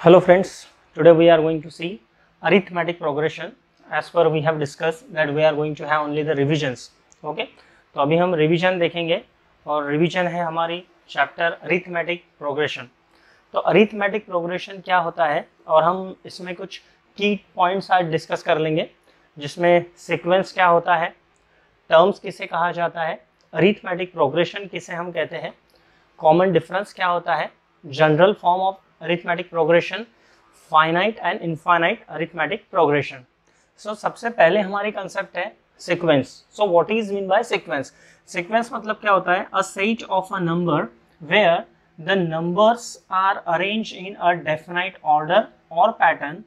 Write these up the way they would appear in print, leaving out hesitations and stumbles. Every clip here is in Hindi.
Hello friends, today we are going to see arithmetic progression. As per we have discussed that we are going to have only the revisions. Okay, तो अभी हम रिवीजन देखेंगे और रिवीजन है हमारी चैप्टर अरिथमेटिक प्रोग्रेशन। तो अरिथमेटिक प्रोग्रेशन क्या होता है और हम इसमें कुछ की पॉइंट्स आज डिस्कस कर लेंगे, जिसमें सीक्वेंस क्या होता है, टर्म्स किसे कहा जाता है, अरिथमेटिक प्रोग्रेशन किसे हम कहते हैं, कॉमन डिफरेंस क्या होता है, general form of arithmetic progression, finite and infinite arithmetic progression. So सबसे पहले हमारी कंसेप्ट है sequence. So what is mean by sequence? Sequence मतलब क्या होता है? A set of a number where the numbers are arranged in a definite order or pattern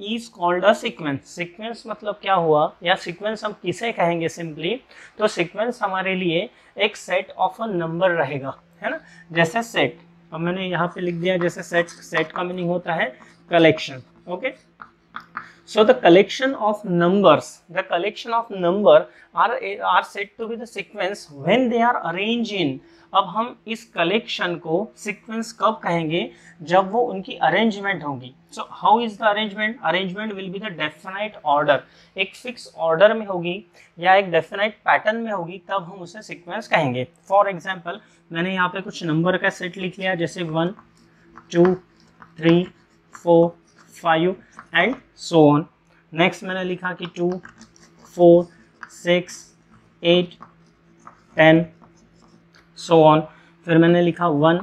is called a sequence. Sequence मतलब क्या हुआ, या sequence हम किसे कहेंगे सिंपली, तो sequence हमारे लिए एक set of a number रहेगा, है ना। जैसे set, अब मैंने यहाँ पे लिख दिया जैसे सेट का मीनिंग होता है collection. Okay, so the collection of number are said to be the sequence when they are arrange in. अब हम इस कलेक्शन को सीक्वेंस कब कहेंगे, जब वो उनकी अरेंजमेंट होगी। So how is the arrangement? Arrangement will be the definite order, एक फिक्स ऑर्डर में होगी या एक डेफिनाइट पैटर्न में होगी, तब हम उसे सीक्वेंस कहेंगे। फॉर एग्जाम्पल मैंने यहाँ पे कुछ नंबर का सेट लिख लिया, जैसे 1 2 3 4 5 एंड सो ऑन। नेक्स्ट मैंने लिखा कि 2 4 6 8 10 सो ऑन। फिर मैंने लिखा 1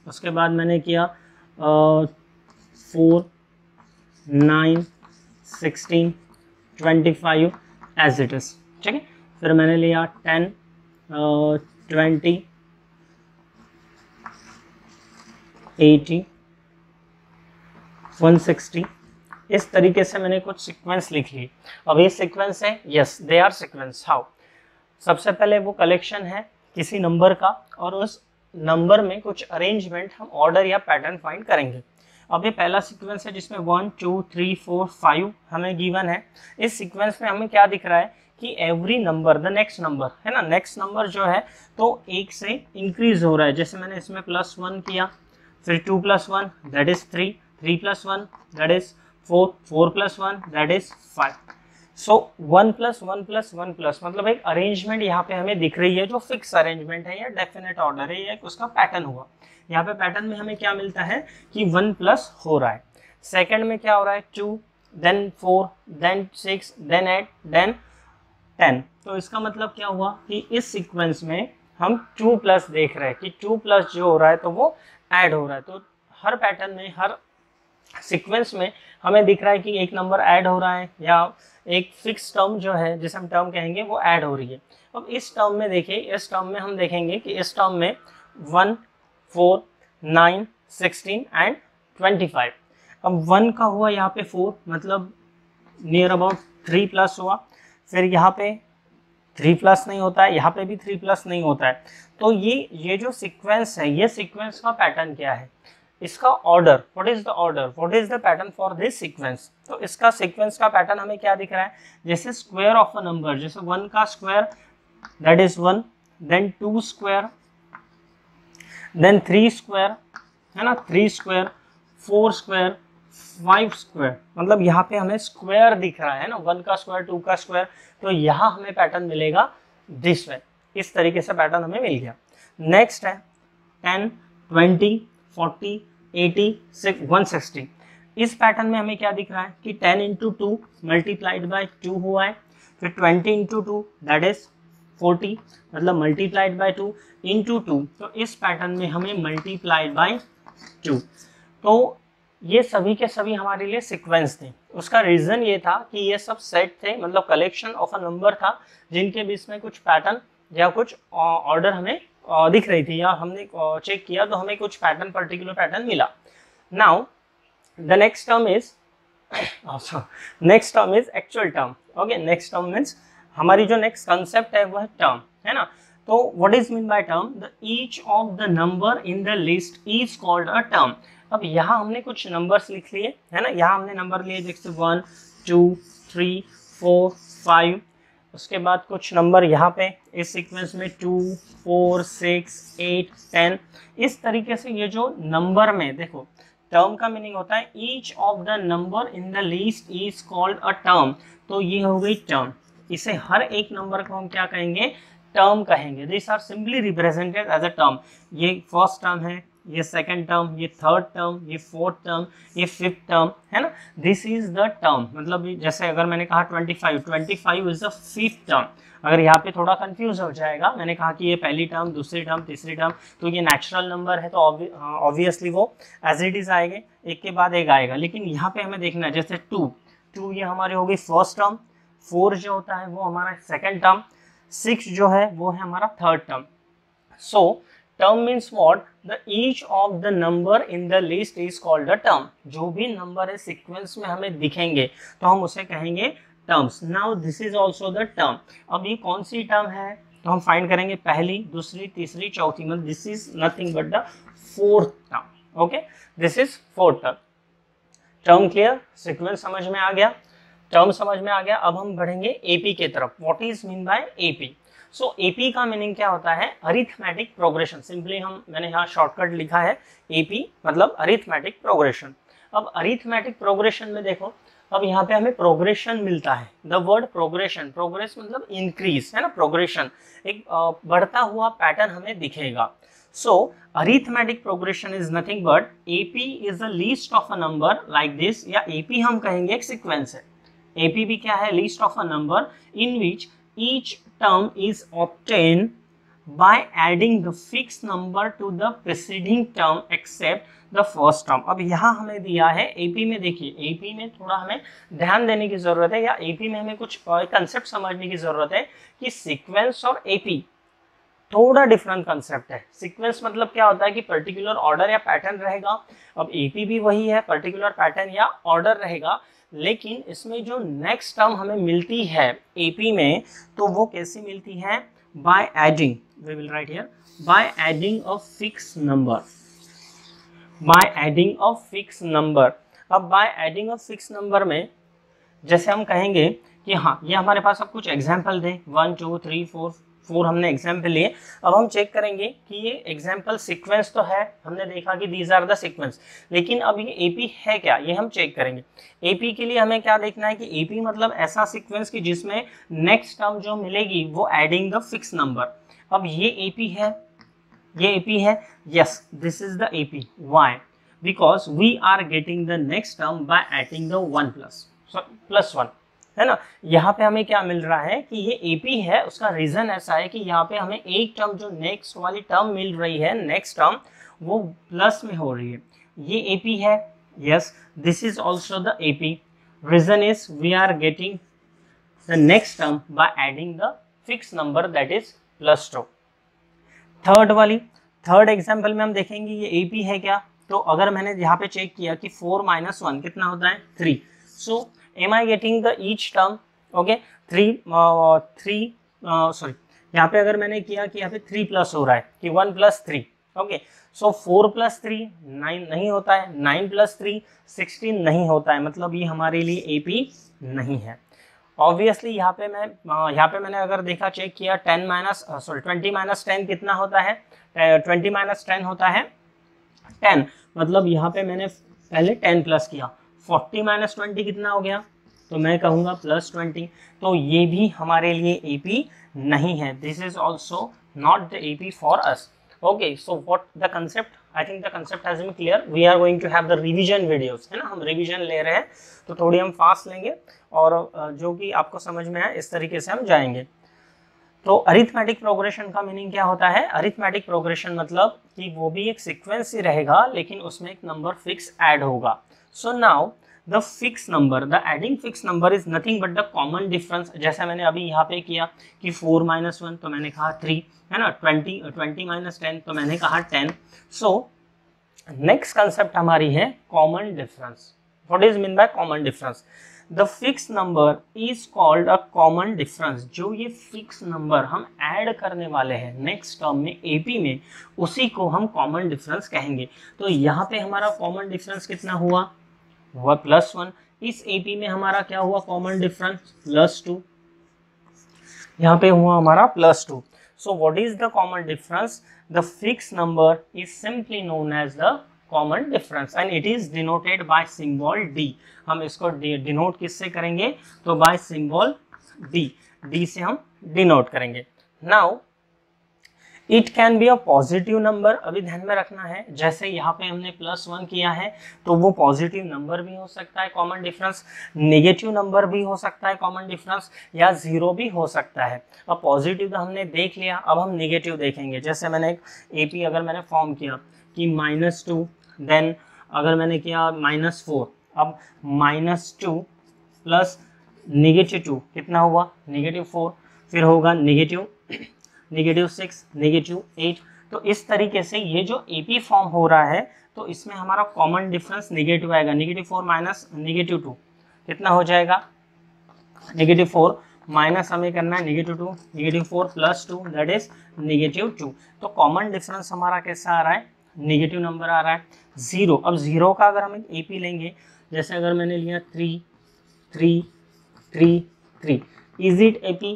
उसके बाद मैंने किया 4 9 16 25 एज इट इज, ठीक है। फिर मैंने लिया 10 20 80 160। इस तरीके से मैंने कुछ सीक्वेंस लिख ली। अब ये सीक्वेंस है, yes they are sequence. How? सबसे पहले वो कलेक्शन है किसी नंबर का और उस नंबर में कुछ अरेंजमेंट हम ऑर्डर या पैटर्न फाइंड करेंगे। अब ये पहला सीक्वेंस है जिसमें 1 2 3 4 5 हमें गिवन है। इस सीक्वेंस में हमें क्या दिख रहा है कि every number the next number, है ना, नेक्स्ट नंबर जो है तो 1 से इंक्रीज हो रहा है। जैसे मैंने इसमें +1 किया, फिर 2 + 1 that is 3, 3 + 1 that is 4, 4 + 1 that is 5। सो 1 + 1 + 1 + मतलब एक अरेंजमेंट यहाँ पे हमें दिख रही है जो फिक्स अरेंजमेंट है या डेफिनेट ऑर्डर है, या एक उसका पैटर्न हुआ। यहाँ पे पैटर्न में हमें क्या मिलता है कि 1 प्लस हो रहा है। सेकंड में क्या हो रहा है, 2 देन 4 देन 6 देन 8 देन 10। तो इसका मतलब क्या हुआ कि इस सीक्वेंस में हम 2 प्लस देख रहे हैं कि 2 प्लस जो हो रहा है तो वो ऐड हो रहा है। तो हर पैटर्न में, हर सीक्वेंस में हमें दिख रहा है कि एक नंबर ऐड हो रहा है या एक फिक्स टर्म जो है जिसे हम टर्म कहेंगे वो ऐड हो रही है। अब इस टर्म में देखिए, इस टर्म में हम देखेंगे कि इस टर्म में 1 4 9 16 एंड 25। अब 1 का हुआ यहाँ पे 4, मतलब नियर अबाउट 3 प्लस हुआ। फिर यहाँ पे 3 प्लस नहीं होता है, यहाँ पे भी 3 प्लस नहीं होता है। तो ये जो सीक्वेंस है, ये सीक्वेंस का पैटर्न क्या है, इसका order, what is the order, what is the pattern for this sequence. तो इसका सीक्वेंस का पैटर्न हमें क्या दिख रहा है, जैसे स्क्वायर ऑफ अ नंबर, जैसे 1 का square that is 1, then 2 square, then 3 square, है ना, 3 स्क्वायर, 4 स्क्वायर, 5 स्क्वायर। मतलब यहाँ पे हमें स्क्वायर दिख रहा है ना, 1 का स्क्वायर 2 का स्क्वायर। तो यहाँ हमें पैटर्न मिलेगा दिस वे, इस तरीके से पैटर्न हमें मिल गया। नेक्स्ट है 10 20 40 80 160। इस पैटर्न में हमें क्या दिख रहा है कि 10 × 2 मल्टीप्लाइड बाय 2 हुआ है, फिर 20 × 2 दैट इज 40, मतलब मल्टीप्लाइड बाय 2 × 2। तो इस पैटर्न में हमें मल्टीप्लाइड बाय 2। तो ये सभी के सभी हमारे लिए सीक्वेंस थे। उसका रीजन ये था कि ये सब सेट थे, मतलब कलेक्शन ऑफ अ नंबर था जिनके बीच में कुछ पैटर्न या कुछ ऑर्डर हमें दिख रही थी, या हमने चेक किया तो हमें कुछ पैटर्न, पर्टिकुलर पैटर्न मिला। Now the next term is actual term. Okay, next term means हमारी जो नेक्स्ट कंसेप्ट है वह टर्म है ना। तो what is mean by term? The each of the number in the list is called a term. अब यहाँ हमने कुछ नंबर्स लिख लिए, है ना, यहाँ हमने नंबर लिए जैसे 1 2 3 4 5। उसके बाद कुछ नंबर यहाँ पे इस सीक्वेंस में 2 4 6 8 10। इस तरीके से ये जो नंबर में देखो टर्म का मीनिंग होता है each of the number in the list is called a term. तो ये हो गई टर्म, इसे हर एक नंबर को हम क्या कहेंगे, टर्म कहेंगे। This are simply represented as a term. ये फर्स्ट टर्म है, ये सेकंड टर्म, ये थर्ड टर्म, ये फोर्थ टर्म, ये फिफ्थ टर्म, है ना। This is the term. मतलब जैसे अगर मैंने कहा 25 इज द फिफ्थ टर्म। अगर यहाँ पे थोड़ा कंफ्यूज हो जाएगा, मैंने कहा कि ये पहली टर्म, दूसरी टर्म, तीसरी टर्म, तो ये नेचुरल नंबर है तो ऑब्वियसली वो एज इट इज आएंगे, एक के बाद एक आएगा। लेकिन यहाँ पे हमें देखना है, जैसे 2 ये हमारी हो गई फर्स्ट टर्म, 4 जो होता है वो हमारा सेकंड टर्म, 6 जो है वो है हमारा third term. So term means what, the each of the number in the list is called a term. जो भी नंबर है सीक्वेंस में हमें दिखेंगे तो हम उसे कहेंगे terms. Now this is also the term. अब ये कौन सी टर्म है, तो हम फाइंड करेंगे पहली, दूसरी, तीसरी, चौथी, मतलब this is nothing but the fourth term. Okay, this is fourth term. Term clear, sequence समझ में आ गया, टर्म समझ में आ गया। अब हम बढ़ेंगे एपी के तरफ। What is mean by AP? So AP का मीनिंग क्या होता है, अरिथमेटिक प्रोग्रेशन। सिंपली मैंने यहाँ शॉर्टकट लिखा है एपी मतलब अरिथमेटिक प्रोग्रेशन। अब अरिथमेटिक प्रोग्रेशन में देखो, अब यहाँ पे हमें प्रोग्रेशन मिलता है। द वर्ड प्रोग्रेशन, प्रोग्रेस मतलब इंक्रीज, है ना, प्रोग्रेशन एक बढ़ता हुआ पैटर्न हमें दिखेगा। So arithmetic progression is nothing but AP is the list of a number like this, या एपी हम कहेंगे एक सीक्वेंस है। एपी भी क्या है, list of a number in which each term is obtained by adding the fixed number to the preceding term except the first term। अब यहाँ हमें दिया है एपी में, देखिए एपी में थोड़ा हमें ध्यान देने की जरूरत है, या एपी में हमें कुछ कंसेप्ट समझने की जरूरत है कि सीक्वेंस और एपी थोड़ा डिफरेंट कंसेप्ट है। सीक्वेंस मतलब क्या होता है कि पर्टिकुलर ऑर्डर या पैटर्न रहेगा। अब एपी भी वही है, पर्टिकुलर पैटर्न या ऑर्डर रहेगा, लेकिन इसमें जो नेक्स्ट टर्म हमें मिलती है एपी में, तो वो कैसी मिलती है, by adding, we will write here, by adding a fix number, by adding a fix number. अब by adding a fix number में जैसे हम कहेंगे कि हाँ, ये हमारे पास अब कुछ एग्जाम्पल दें, 1 2 3 4 हमने एग्जाम्पल लिए। अब हम चेक करेंगे कि ये एग्जाम्पल सीक्वेंस तो है, हमने देखा कि दीज आर द सीक्वेंस, लेकिन अब ये एपी है क्या, ये हम चेक करेंगे। एपी के लिए हमें क्या देखना है कि एपी मतलब ऐसा सीक्वेंस कि जिसमें नेक्स्ट टर्म जो मिलेगी वो एडिंग द फिक्स नंबर। अब ये एपी है, ये एपी है, yes this is the AP. Why? Because we are getting the next term by adding the 1 plus 1, है ना। यहाँ पे हमें क्या मिल रहा है कि ये एपी है, उसका रीजन ऐसा है कि यहाँ पे हमें एक टर्म जो नेक्स्ट वाली टर्म मिल रही है, नेक्स्ट टर्म वो प्लस में हो रही है, ये एपी है। Yes this is also the AP. Reason is we are getting the next term by adding the fix number that is +2। Third example में हम देखेंगे ये एपी है क्या। तो अगर मैंने यहाँ पे चेक किया कि 4 - 1 कितना होता है, 3। सो am I getting the each term? Okay, 3 sorry, यहाँ पे अगर मैंने किया कि यहाँ पे 3 प्लस हो रहा है कि 1 + 3, ओके। सो 4 + 3 9 नहीं होता है, 9 + 3 16 नहीं होता है, मतलब ये हमारे लिए एपी नहीं है। ऑब्वियसली यहाँ पे मैंने अगर देखा, चेक किया 20 - 10 कितना होता है, 20 - 10 होता है 10, मतलब यहाँ पे मैंने पहले 10 प्लस किया। 40 - 20 कितना हो गया, तो मैं कहूँगा +20। तो ये भी हमारे लिए एपी नहीं है। This is also not the AP for us. Okay, so what the concept, I think the concept has been clear. We are going to have the revision videos, है ना, हम रिवीजन ले रहे हैं तो थोड़ी हम फास्ट लेंगे और जो कि आपको समझ में आए इस तरीके से हम जाएंगे। तो अरिथमेटिक प्रोग्रेशन का मीनिंग क्या होता है, अरिथमेटिक प्रोग्रेशन मतलब कि वो भी एक सीक्वेंस ही रहेगा, लेकिन उसमें एक नंबर फिक्स ऐड होगा। So now the fixed number, the adding fixed number is nothing but the common difference। जैसे मैंने अभी यहाँ पे किया कि 4 - 1 तो मैंने कहा 3, है ना, 20 - 10 तो मैंने कहा 10। So next concept हमारी है common difference। What is mean by common difference? The fixed number is called a common difference। जो ये fixed number हम ऐड करने वाले हैं नेक्स्ट टर्म में एपी में, उसी को हम common difference कहेंगे। तो यहाँ पे हमारा common difference कितना हुआ +1। इस एपी में हमारा क्या हुआ कॉमन डिफरेंस, +2। यहाँ पे हुआ हमारा +2। So what is the common difference, the fix number is simply known as the common difference and it is denoted by symbol D. हम इसको डिनोट किससे करेंगे, तो बाय सिंबल डी, डी से हम डिनोट करेंगे। Now it can be a positive number, अभी ध्यान में रखना है, जैसे यहाँ पे हमने +1 किया है तो वो पॉजिटिव नंबर भी हो सकता है कॉमन डिफरेंस, नेगेटिव नंबर भी हो सकता है कॉमन डिफरेंस, या 0 भी हो सकता है। अब पॉजिटिव तो हमने देख लिया, अब हम नेगेटिव देखेंगे। जैसे मैंने एक AP अगर मैंने फॉर्म किया कि -2, देन अगर मैंने किया -4, अब -2 प्लस -2 कितना हुआ, -4, फिर होगा -6, -8। तो इस तरीके से ये जो AP फॉर्म हो रहा है तो इसमें हमारा कॉमन डिफरेंस नेगेटिव आएगा। -4 माइनस -2 कितना हो जाएगा, -4 माइनस हमें करना है -2, -4 प्लस 2 दैट इज -2। तो कॉमन डिफरेंस हमारा कैसा आ रहा है, नेगेटिव नंबर आ रहा है। 0, अब 0 का अगर हम AP लेंगे, जैसे अगर मैंने लिया 3 3 3 3, इज इट AP?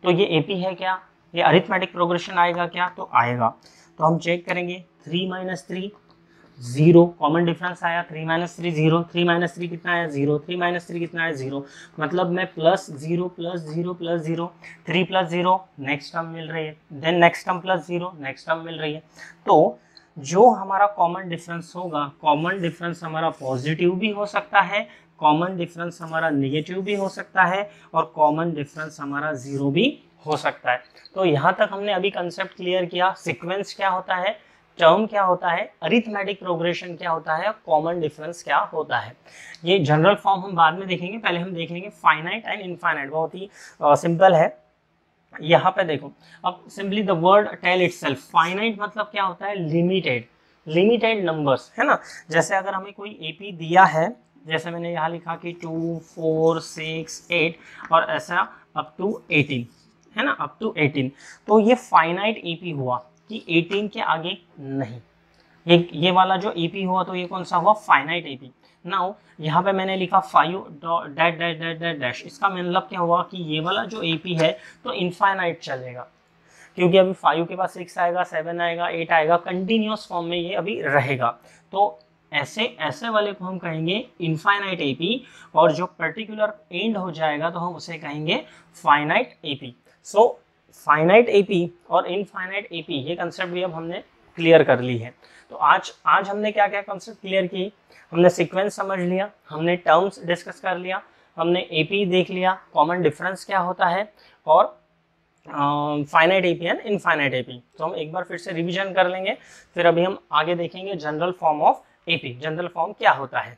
तो ये AP है क्या, ये अरिथमेटिक प्रोग्रेशन आएगा क्या, तो आएगा। तो हम चेक करेंगे 3 - 3 0, कॉमन डिफरेंस आया, 3 - 3 0, 3 - 3 कितना आया 0, 3 - 3 कितना है 0, मतलब मैं +0 +0 +0, 3 + 0 नेक्स्ट टर्म मिल रही है, then next term +0 next term मिल रही है। तो जो हमारा कॉमन डिफरेंस होगा, कॉमन डिफरेंस हमारा पॉजिटिव भी हो सकता है, कॉमन डिफरेंस हमारा नेगेटिव भी हो सकता है, और कॉमन डिफरेंस हमारा 0 भी हो सकता है। तो यहाँ तक हमने अभी कंसेप्ट क्लियर किया, सीक्वेंस क्या होता है, टर्म क्या होता है, अरिथमेटिक प्रोग्रेशन क्या होता है, कॉमन डिफरेंस क्या होता है। ये जनरल फॉर्म हम बाद में देखेंगे, पहले हम देख लेंगे फाइनाइट एंड इनफाइनाइट। बहुत ही सिंपल है। यहाँ पे देखो, अब simply the word tell itself. Finite मतलब क्या होता है, लिमिटेड नंबर्स, है ना। जैसे अगर हमें कोई AP दिया है, जैसे मैंने यहाँ लिखा कि 2 4 6 8 और ऐसा अप टू 18, है ना, अप टू 18, तो ये फाइनाइट AP हुआ कि 18 के आगे नहीं। ये वाला जो AP हुआ तो ये कौन सा हुआ, फाइनाइट AP। नाउ यहाँ पे मैंने लिखा 5 dash dash dash dash dash, इसका मतलब क्या हुआ कि ये वाला जो AP है तो इनफाइनाइट चलेगा, क्योंकि अभी 5 के बाद 6 आएगा, 7 आएगा, 8 आएगा, कंटिन्यूअस फॉर्म में ये अभी रहेगा। तो ऐसे वाले को हम कहेंगे इनफाइनाइट AP, और जो पर्टिकुलर एंड हो जाएगा तो हम उसे कहेंगे finite AP। So finite AP और इनफाइनाइट AP ये कंसेप्ट भी अब हमने क्लियर कर ली है। तो आज हमने क्या क्या कंसेप्ट क्लियर की, हमने सीक्वेंस समझ लिया, हमने टर्म्स डिस्कस कर लिया, हमने AP देख लिया, कॉमन डिफरेंस क्या होता है, और finite AP and infinite AP। तो हम एक बार फिर से रिवीजन कर लेंगे, फिर अभी हम आगे देखेंगे general form of AP, general form क्या होता है।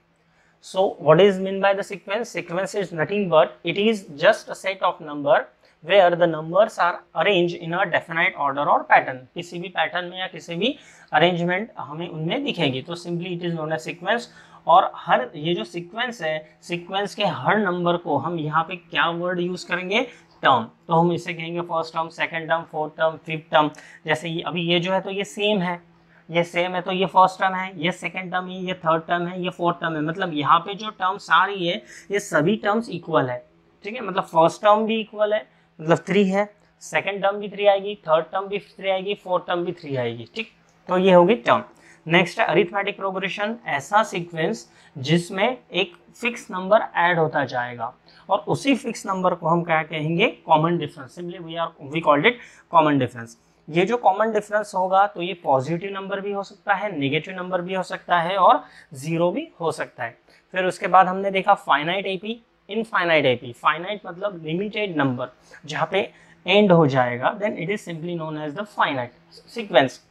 So what is meant by the sequence? Sequence is nothing but it is just a set of number where the numbers are arranged in a definite order or pattern। किसी भी पैटर्न में या किसी भी अरेंजमेंट हमें उनमें दिखेगी, तो simply it is known as sequence. और हर ये जो सीक्वेंस है, सीक्वेंस के हर नंबर को हम यहाँ पे क्या वर्ड यूज करेंगे, टर्म। तो हम इसे कहेंगे first term, second term, fourth term, fifth term. जैसे ये अभी ये जो है तो ये सेम है, तो ये फर्स्ट टर्म है, ये सेकंड टर्म है, ये थर्ड टर्म है, ये फोर्थ टर्म है। मतलब यहाँ पे जो टर्म्स आ रही है ये सभी टर्म्स इक्वल है, ठीक है। मतलब फर्स्ट टर्म भी इक्वल है, मतलब 3 है, सेकंड टर्म भी 3 आएगी, थर्ड टर्म भी 3 आएगी, फोर्थ टर्म भी 3 आएगी, ठीक। तो ये होगी टर्म। नेक्स्ट है अरिथमेटिक प्रोग्रेशन, ऐसा सीक्वेंस जिसमें एक फिक्स नंबर ऐड होता जाएगा, और उसी फिक्स नंबर को हम क्या कहेंगे, common difference. Simply we called it common difference. ये जो कॉमन डिफरेंस होगा तो ये पॉजिटिव नंबर भी हो सकता है, नेगेटिव नंबर भी हो सकता है, और 0 भी हो सकता है। फिर उसके बाद हमने देखा finite AP, infinite AP। Finite मतलब लिमिटेड नंबर, जहाँ पे एंड हो जाएगा, then it is simply known as the finite sequence.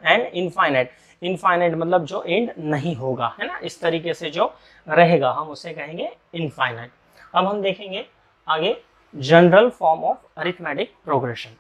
And infinite मतलब जो एंड नहीं होगा, है ना, इस तरीके से जो रहेगा हम उसे कहेंगे इनफाइनाइट। अब हम देखेंगे आगे general form of arithmetic progression.